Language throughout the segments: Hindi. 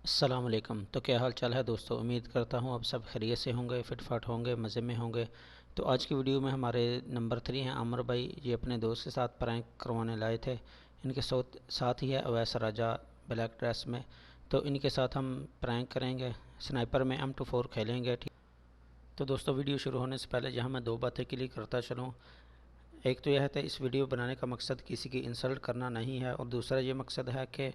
अस्सलाम वालेकुम। तो क्या हाल चाल है दोस्तों। उम्मीद करता हूँ आप सब खैरियत से होंगे, फिटफाट होंगे, मज़े में होंगे। तो आज की वीडियो में हमारे नंबर 3 हैं आमर भाई। ये अपने दोस्त के साथ प्रैंक करवाने लाए थे। इनके साथ ही है अवैस राजा ब्लैक ड्रेस में। तो इनके साथ हम प्रैंक करेंगे, स्नाइपर में M24 खेलेंगे। ठीक। तो दोस्तों वीडियो शुरू होने से पहले यहाँ मैं दो बातें क्लियर करता चलूँ। एक तो यह है कि इस वीडियो बनाने का मकसद किसी की इंसल्ट करना नहीं है, और दूसरा ये मकसद है कि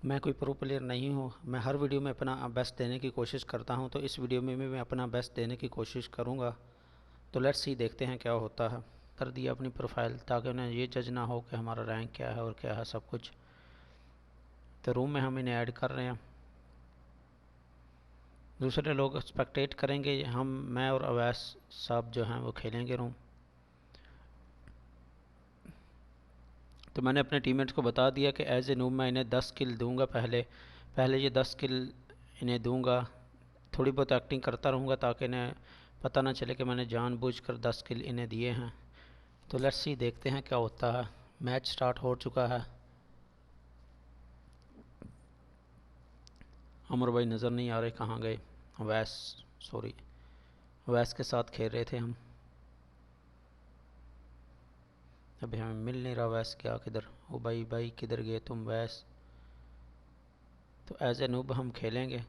मैं कोई प्रो प्लेयर नहीं हूँ। मैं हर वीडियो में अपना बेस्ट देने की कोशिश करता हूँ, तो इस वीडियो में भी मैं अपना बेस्ट देने की कोशिश करूँगा। तो लेट्स सी, देखते हैं क्या होता है। कर दिया अपनी प्रोफाइल ताकि उन्हें ये जज ना हो कि हमारा रैंक क्या है और क्या है सब कुछ। तो रूम में हम इन्हें ऐड कर रहे हैं। दूसरे लोग स्पेक्टेट करेंगे, मैं और अवैस साहब जो हैं वो खेलेंगे रूम। तो मैंने अपने टीममेट्स को बता दिया कि एज ए नूब मैं इन्हें 10 किल दूंगा। पहले पहले ये 10 किल इन्हें दूंगा। थोड़ी बहुत एक्टिंग करता रहूँगा ताकि इन्हें पता ना चले कि मैंने जानबूझकर 10 किल इन्हें दिए हैं। तो लेट्स सी, देखते हैं क्या होता है। मैच स्टार्ट हो चुका है। अमर भाई नज़र नहीं आ रहे, कहाँ गए। वैस, सॉरी, वैस के साथ खेल रहे थे हम। अभी हमें मिल नहीं रहा वैस क्या, किधर। ओ भाई भाई किधर गए तुम वैस। तो एज ए नूब हम खेलेंगे।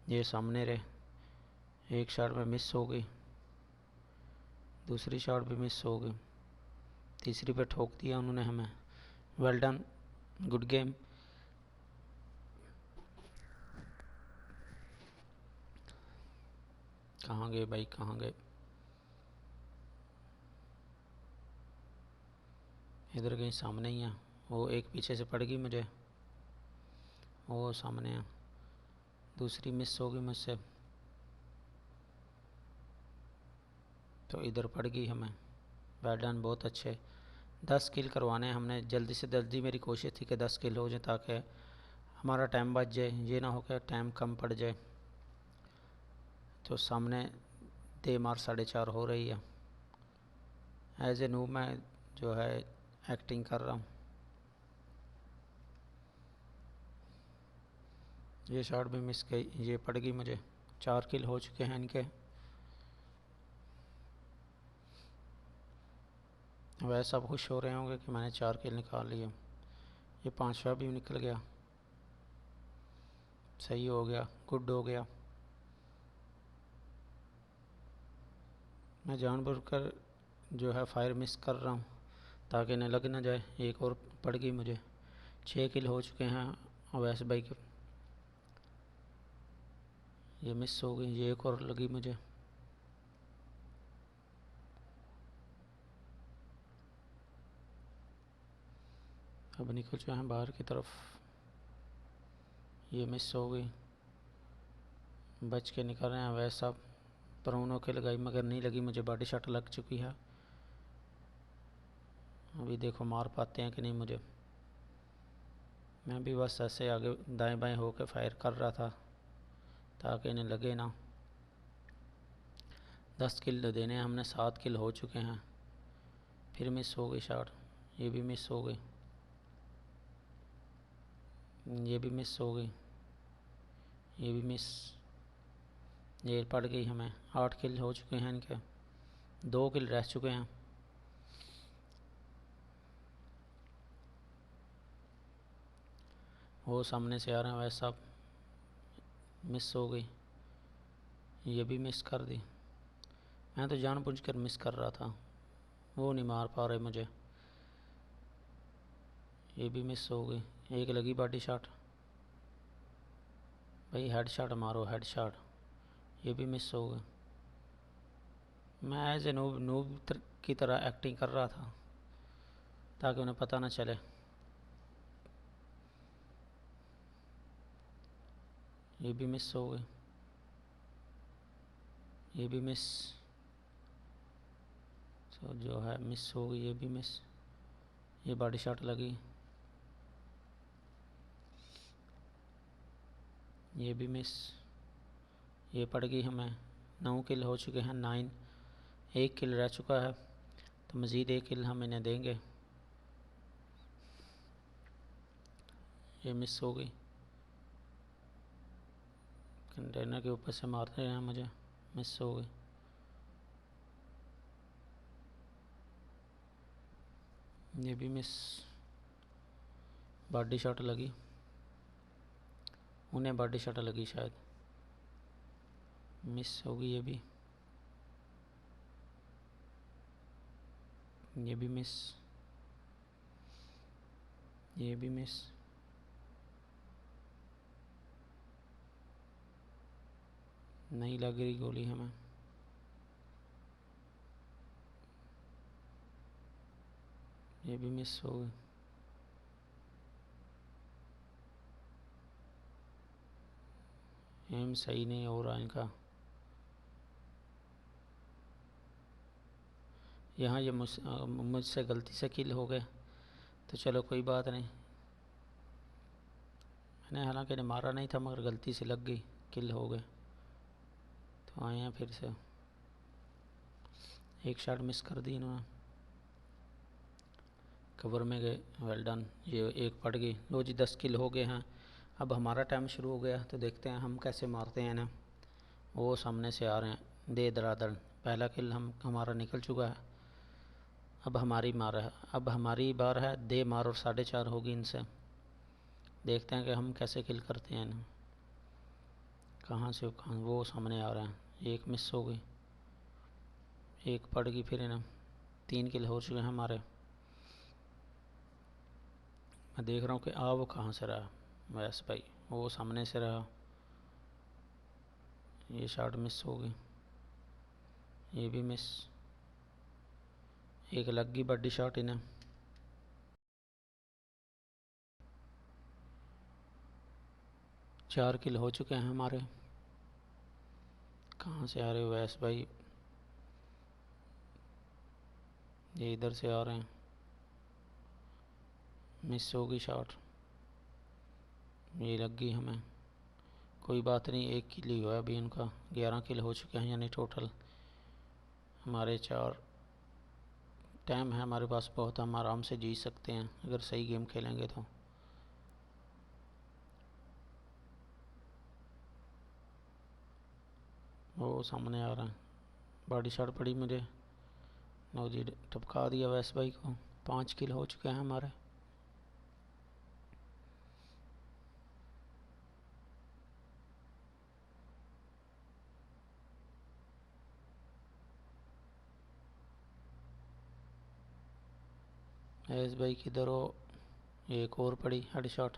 ये सामने रहे। एक शॉट में मिस हो गई, दूसरी शॉट भी मिस हो गई, तीसरी पे ठोक दिया उन्होंने हमें। Well done, good game. कहाँ गए भाई, कहाँ गए। इधर कहीं सामने ही है। वो एक पीछे से पड़ गई मुझे, वो सामने है। दूसरी मिस हो गई मुझसे, तो इधर पड़ गई हमें। वेल डन, बहुत अच्छे। 10 किल करवाने हमने जल्दी से जल्दी। मेरी कोशिश थी कि 10 किल हो जाए ताकि हमारा टाइम बच जाए, ये ना हो कि टाइम कम पड़ जाए। तो सामने दे मार 4.5 हो रही है। एज ए नू मैं जो है एक्टिंग कर रहा हूँ। ये शॉट भी मिस गई, ये पड़ गई मुझे। 4 किल हो चुके हैं इनके। वैसे सब खुश हो रहे होंगे कि मैंने 4 किल निकाल लिए। ये 5वां भी निकल गया। सही हो गया, गुड हो गया। मैं जानबूझकर जो है फायर मिस कर रहा हूँ ताकि इन्हें लग ना जाए। एक और पड़ गई मुझे। 6 किल हो चुके हैं अवैस भाई के। ये मिस हो गई, ये एक और लगी मुझे। अब निकल चुके हैं बाहर की तरफ। ये मिस हो गई, बच के निकल रहे हैं अवैस साहब। प्रोनो के लगाई मगर नहीं लगी मुझे, बॉडी शॉट लग चुकी है। अभी देखो मार पाते हैं कि नहीं मुझे। मैं भी बस ऐसे आगे दाएं बाएं होकर फायर कर रहा था ताकि इन्हें लगे ना। 10 किल देने हमने, 7 किल हो चुके हैं। फिर मिस हो गई शॉट, ये भी मिस हो गई, ये भी मिस हो गई, ये भी मिस। ये पड़ गई हमें। 8 किल हो चुके हैं इनके, 2 किल रह चुके हैं। वो सामने से आ रहे हैं वैसा। मिस हो गई, ये भी मिस कर दी। मैं तो जानबूझकर मिस कर रहा था, वो नहीं मार पा रहे मुझे। ये भी मिस हो गई। एक लगी बॉडी शॉट। भाई हेड शॉट मारो, हेड शॉट। ये भी मिस हो गई। मैं एज ए नूब नूब की तरह एक्टिंग कर रहा था ताकि उन्हें पता ना चले। ये भी मिस हो गई, ये भी मिस। तो जो है मिस हो गई, ये भी मिस। ये बॉडी शॉट लगी, ये भी मिस। ये पड़ गई हमें। 9 किल हो चुके हैं, 9। 1 किल रह चुका है, तो मज़ीद 1 किल हम इन्हें देंगे। ये मिस हो गई, कंटेनर के ऊपर से मार रहे हैं मुझे, मिस हो गई। ये भी मिस, बॉडी शॉट लगी, उन्हें बॉडी शॉट लगी शायद, मिस हो गई। ये भी मिस, ये भी मिस, नहीं लग रही गोली हमें। ये भी मिस हो गई, एम सही नहीं हो रहा इनका। यहाँ ये मुझसे गलती से किल हो गए, तो चलो कोई बात नहीं। मैंने हालांकि इन्हें मारा नहीं था, मगर गलती से लग गई, किल हो गए। तो आए हैं फिर से, एक शॉट मिस कर दी इन्होंने, कवर में गए। वेल डन, ये एक पड़ गई। लो जी 10 किल हो गए हैं। अब हमारा टाइम शुरू हो गया, तो देखते हैं हम कैसे मारते हैं ना। वो सामने से आ रहे हैं दे दरादर, पहला किल हमारा निकल चुका है। अब हमारी मार है, अब हमारी बार है, दे मार और 4.5 होगी इनसे। देखते हैं कि हम कैसे किल करते हैं इन्हें। कहाँ वो सामने आ रहे हैं। एक मिस हो गई, एक पड़ गई, फिर इन्हें 3 किल हो चुके हैं हमारे। मैं देख रहा हूँ कि वो कहाँ से रहा, वैसे भाई वो सामने से रहा। ये शॉट मिस हो गई, ये भी मिस, एक लग गई बड़ी शॉट इन्हें। चार किल हो चुके हैं हमारे। कहाँ से आ रहे हो वैस भाई, ये इधर से आ रहे हैं। मिस हो गई शॉट, ये लग गई हमें। कोई बात नहीं, एक किल ही हुआ अभी इनका, 11 किल हो चुके हैं, यानी टोटल हमारे 4। टाइम है हमारे पास बहुत, हम आराम से जीत सकते हैं अगर सही गेम खेलेंगे तो। वो सामने आ रहा है, बॉडी शॉट पड़ी मुझे, नो जी टपका दिया वैस भाई को। 5 किल हो चुके हैं हमारे। वैस भाई किधर हो, एक और पड़ी हेड शॉट।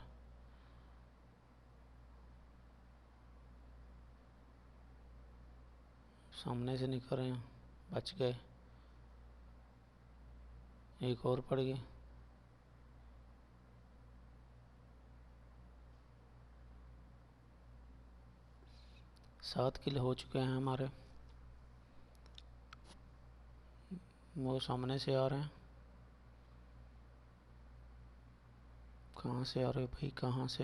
सामने से निकल रहे हैं, बच गए। एक और पड़ गई। 7 किल हो चुके हैं हमारे। वो सामने से आ रहे हैं, कहाँ से आ रहे हो भाई, कहाँ से।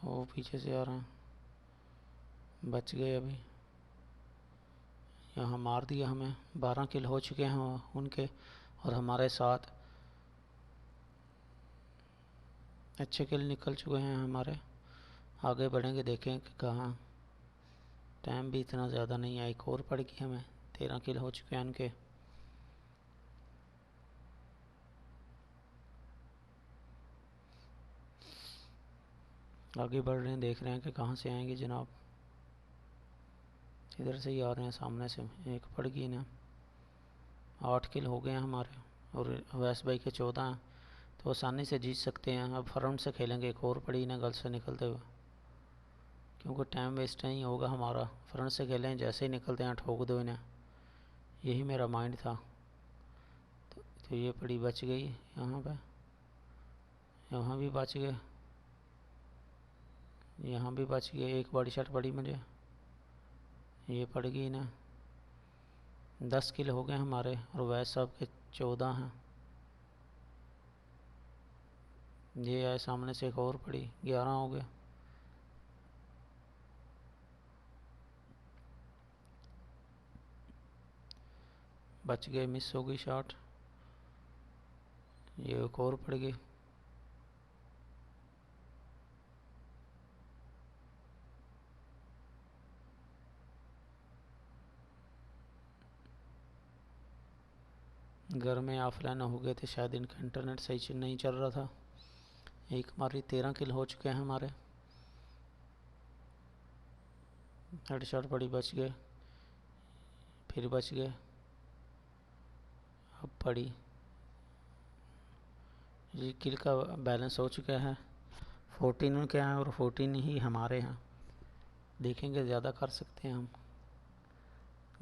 वो पीछे से आ रहे हैं, बच गए अभी। यहाँ मार दिया हमें। 12 किल हो चुके हैं उनके, और हमारे 7 अच्छे किल निकल चुके हैं हमारे। आगे बढ़ेंगे, देखें कि कहाँ। टाइम भी इतना ज़्यादा नहीं है, एक और पड़ गई हमें। 13 किल हो चुके हैं उनके। आगे बढ़ रहे हैं, देख रहे हैं कि कहाँ से आएंगे जनाब। इधर से ही आ रहे हैं, सामने से। एक पड़ गई ना। 8 किल हो गए हैं हमारे, और वैस भाई के 14 हैं, तो आसानी से जीत सकते हैं। अब फ्रंट से खेलेंगे, एक और पड़ी ना गल से निकलते हुए, क्योंकि टाइम वेस्ट नहीं होगा हमारा। फ्रंट से खेलें, जैसे ही निकलते हैं ठोक दो इन्हें, यही मेरा माइंड था। तो ये पड़ी बच गई यहाँ पे, यहाँ भी बच गए, यहाँ भी बच गए। एक बॉडी शॉट पड़ी मुझे, ये पड़ गई ना। 10 किल हो गए हमारे, और वैस साहब के 14 हैं। ये आए सामने से, एक और पड़ी, 11 हो गए। बच गए, मिस हो गई शॉट। ये एक और पड़ गई। घर में ऑफलाइन हो गए थे, शायद इनका इंटरनेट सही नहीं चल रहा था। एक हमारी 13 किल हो चुके हैं हमारे। हेडशॉट पड़ी, बच गए, फिर बच गए, अब पड़ी। ये किल का बैलेंस हो चुका है, 14 उनके हैं और 14 ही हमारे हैं। देखेंगे ज़्यादा कर सकते हैं हम,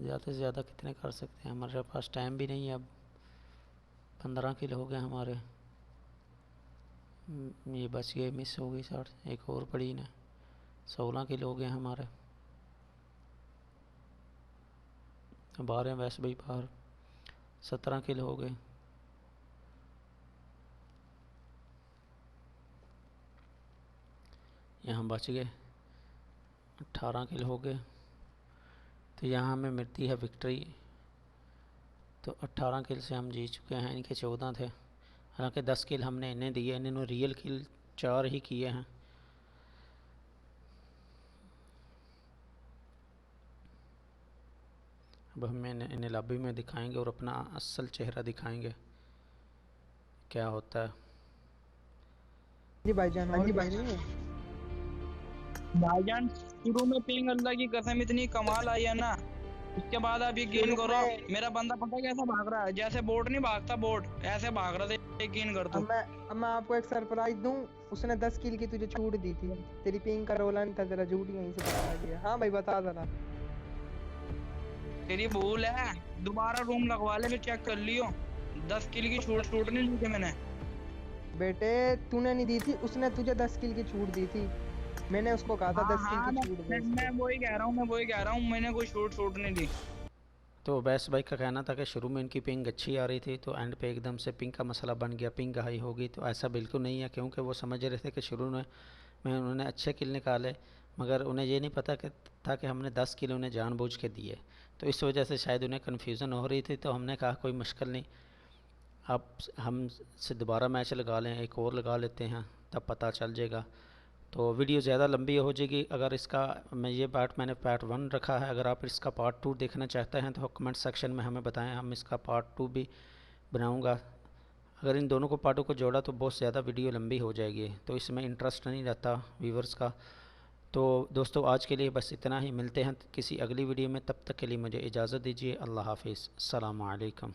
ज़्यादा से ज़्यादा कितने कर सकते हैं, हमारे पास टाइम भी नहीं है। अब 15 किल हो गए हमारे। ये बच गए, मिस हो गई शॉट, एक और पड़ी ना। 16 किल हो गए हमारे। बाहर हैं वैसे भाई, बाहर 17 किल हो गए। यहाँ बच गए, 18 किल हो गए। तो यहाँ हमें मिलती है विक्ट्री। तो 18 किल से हम जीत चुके हैं, इनके 14 थे। हालांकि 10 किल हमने इन्हें दिए, इन्होंने रियल किल 4 ही किए हैं। अब हम इन्हें लॉबी में दिखाएंगे और अपना असल चेहरा दिखाएंगे क्या होता है। जी भाईजान, और जी भाईजान भाईजान, शुरू में पिंग अल्लाह की कसम इतनी कमाल आई है ना, उसके बाद आप यकीन करो मेरा बंदा पता कैसा भाग रहा है, जैसे बोट नहीं भागता, बोट ऐसे भाग रहा था, यकीन कर तू। अब मैं आपको एक सरप्राइज दूं। उसने 10 किल की तुझे छूट दी थी, तेरी पिंग का रोला नहीं था, जरा झूठ यहीं से बता दिया। हाँ भाई बता जरा। तेरी भूल है, दोबारा रूम लगवा ले, फिर चेक कर लियो। 10 किल की छूट नहीं दी थी मैंने। बेटे तूने नहीं दी थी, उसने तुझे 10 किल की छूट दी थी। मैंने उसको कहा था 10 किल हाँ, की छूट दे मैं इसको। वही कह रहा हूँ, मैंने कोई छूट नहीं दी। तो बैस भाई का कहना था कि शुरू में इनकी पिंग अच्छी आ रही थी, तो एंड पे एकदम से पिंग का मसला बन गया, पिंग हाई हो गई। तो ऐसा बिल्कुल नहीं है, क्योंकि वो समझ रहे थे कि शुरू में उन्होंने अच्छे किल निकाले, मगर उन्हें ये नहीं पता कि था कि हमने 10 किल उन्हें जानबूझ के दिए। तो इस वजह से शायद उन्हें कन्फ्यूज़न हो रही थी। तो हमने कहा कोई मुश्किल नहीं, आप हम से दोबारा मैच लगा लें, एक और लगा लेते हैं, तब पता चल जाएगा। तो वीडियो ज़्यादा लंबी हो जाएगी। अगर इसका मैंने पार्ट 1 रखा है, अगर आप इसका पार्ट 2 देखना चाहते हैं तो कमेंट सेक्शन में हमें बताएं, हम इसका पार्ट 2 भी बनाऊंगा। अगर इन दोनों को पार्टों को जोड़ा तो बहुत ज़्यादा वीडियो लंबी हो जाएगी, तो इसमें इंटरेस्ट नहीं रहता व्यूवर्स का। तो दोस्तों आज के लिए बस इतना ही, मिलते हैं किसी अगली वीडियो में, तब तक के लिए मुझे इजाज़त दीजिए। अल्लाह हाफिज़, अस्सलामु अलैकुम।